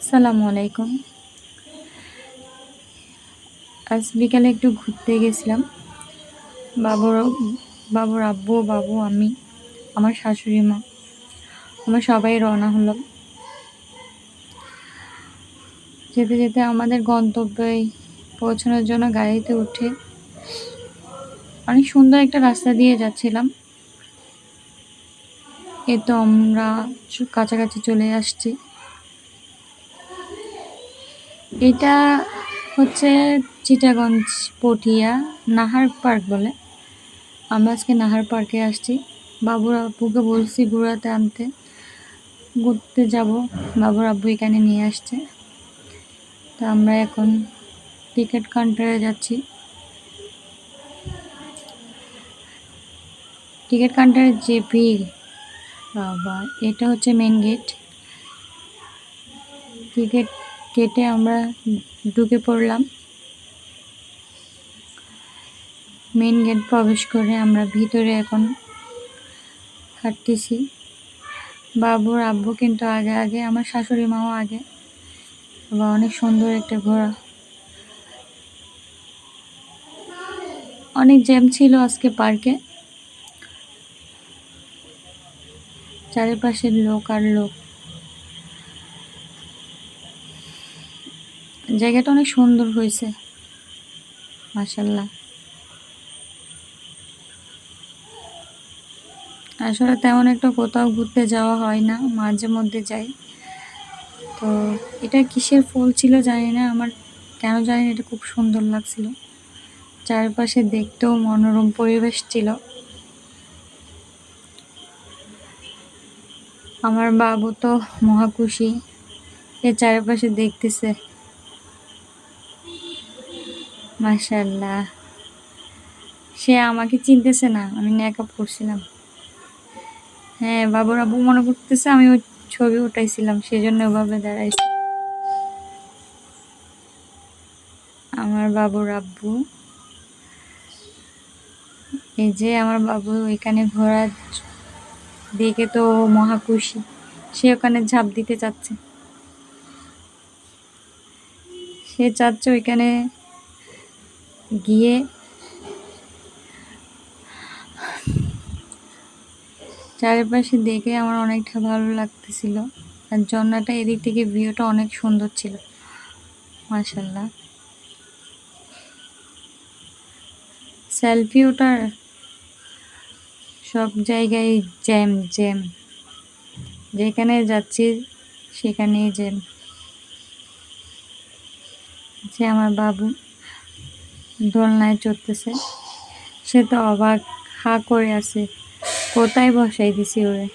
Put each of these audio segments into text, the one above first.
আসসালামু আলাইকুম। আজ বিকালে একটু ঘুরতে গেছিলাম। বাবুর বাবুর আব্বু, বাবু, আমি, আমার শাশুড়ি মা, আমরা সবাই রওনা হলাম। যেতে যেতে আমাদের গন্তব্যে পৌঁছানোর জন্য গাড়িতে উঠে অনেক সুন্দর একটা রাস্তা দিয়ে যাচ্ছিলাম। এই তো আমরা কাছাকাছি চলে আসছি। এটা হচ্ছে চিটাগঞ্জ পটিয়া নাহার পার্ক বলে। আমরা আজকে নাহার পার্কে আসছি। বাবুর আব্বুকে বলছি ঘোরাতে আনতে, ঘুরতে যাব। বাবুর আব্বু এখানে নিয়ে আসছে। তো আমরা এখন টিকিট কাউন্টারে যাচ্ছি। টিকিট কাউন্টারে যে ভিড়, বাবা! এটা হচ্ছে মেন গেট। টিকিট কেটে আমরা ঢুকে পড়লাম। মেন গেট প্রবেশ করে আমরা ভিতরে এখন হাঁটতেছি। বাবুর আব্বু কিন্তু আগে আগে, আমার শাশুড়ি মাও আগে। বা অনেক সুন্দর একটা ঘোড়া। অনেক জ্যাম ছিল আজকে পার্কে। চারিপাশের লোক আর লোক। জায়গাটা অনেক সুন্দর হয়েছে, মাশাআল্লাহ। আসলে তেমন একটা কোথাও ঘুরতে যাওয়া হয় না, মাঝে মধ্যে যাই। তো এটা কিসের ফুল ছিল জানি না, আমার কেন জানি না এটা খুব সুন্দর লাগছিল। চারপাশে দেখতেও মনোরম পরিবেশ ছিল। আমার বাবু তো মহা খুশি, এর চারপাশে দেখতেছে। মাশাআল্লাহ, সে আমাকে চিনতেছে না, আমি মেকআপ করছিলাম। হ্যাঁ, বাবুর আব্বু মনে করতেছে আমি ওই ছবি উঠাইছিলাম, সেজন্য ওভাবে দাঁড়াইছি। আমার বাবুর আব্বু, এই যে আমার বাবু এখানে ঘোড়া দেখে তো মহা খুশি, সে ওখানে ঝাঁপ দিতে চাচ্ছে। সে চাচ্ছে ওইখানে গিয়ে চারিপাশে দেখে আমার অনেকটা ভালো লাগতেছিল। আর ঝর্ণাটা এদিক থেকে ভিউটা অনেক সুন্দর ছিল, মাশাআল্লাহ। সেলফি ওঠার সব জায়গায় জ্যাম জ্যাম, যেখানে যাচ্ছি সেখানেই জ্যাম। যে আমার বাবু দোলনায় চড়তেছে, সে তো অবাক হা করে আছে, কোথায় বসাই দিছি ওরে।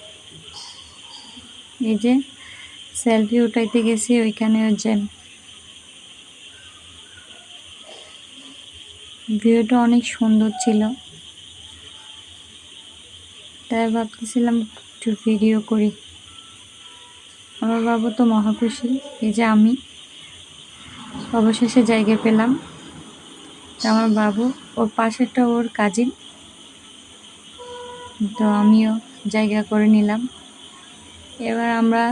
এই যে সেলফি উঠাইতে গেছি, ওইখানেও জ্যাম। ভিউটা অনেক সুন্দর ছিল, তাই ভাবতেছিলাম একটু ভিডিও করি। আমার বাবু তো মহা খুশি। এই যে আমি অবশেষে জায়গা পেলাম। আমার বাবু, ওর পাশেরটা ওর কাজিন, তো আমিও জায়গা করে নিলাম। এবার আমরা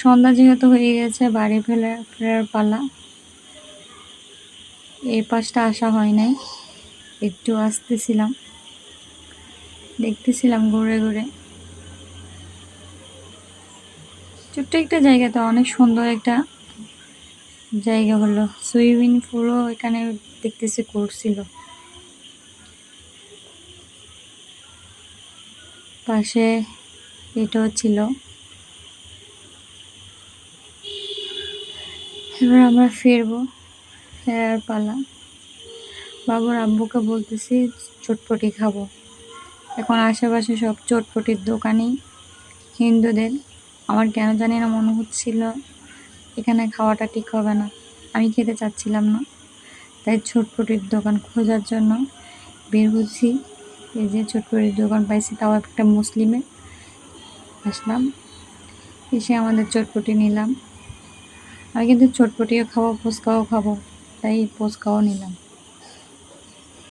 সন্ধ্যা যেহেতু হয়ে গেছে, বাড়ি ফেরার পালা। এই পাশটা আসা হয় নাই, একটু আসতেছিলাম, দেখতেছিলাম ঘুরে ঘুরে। ছোট্ট একটা জায়গাতে অনেক সুন্দর একটা জায়গা হলো। সুইমিং পুলও এখানে দেখতেছি করছিল। পাশে এটাও ছিল। এবার আমরা ফিরবো, ফেরার পালা। বাবুর আব্বুকে বলতেছি চটপটি খাবো। এখন আশেপাশে সব চটপটির দোকানই হিন্দুদের। আমার কেন জানি না মনে হচ্ছিল এখানে খাওয়াটা ঠিক হবে না, আমি খেতে চাচ্ছিলাম না। তাই চটপটির দোকান খোঁজার জন্য বের হচ্ছি। এই যে চটপটির দোকান পাইছি, তাও একটা মুসলিমে। আসলাম, এসে আমাদের চটপটি নিলাম। আমি কিন্তু চটপটিও খাবো, ফুচকাও খাবো, তাই ফুচকাও নিলাম।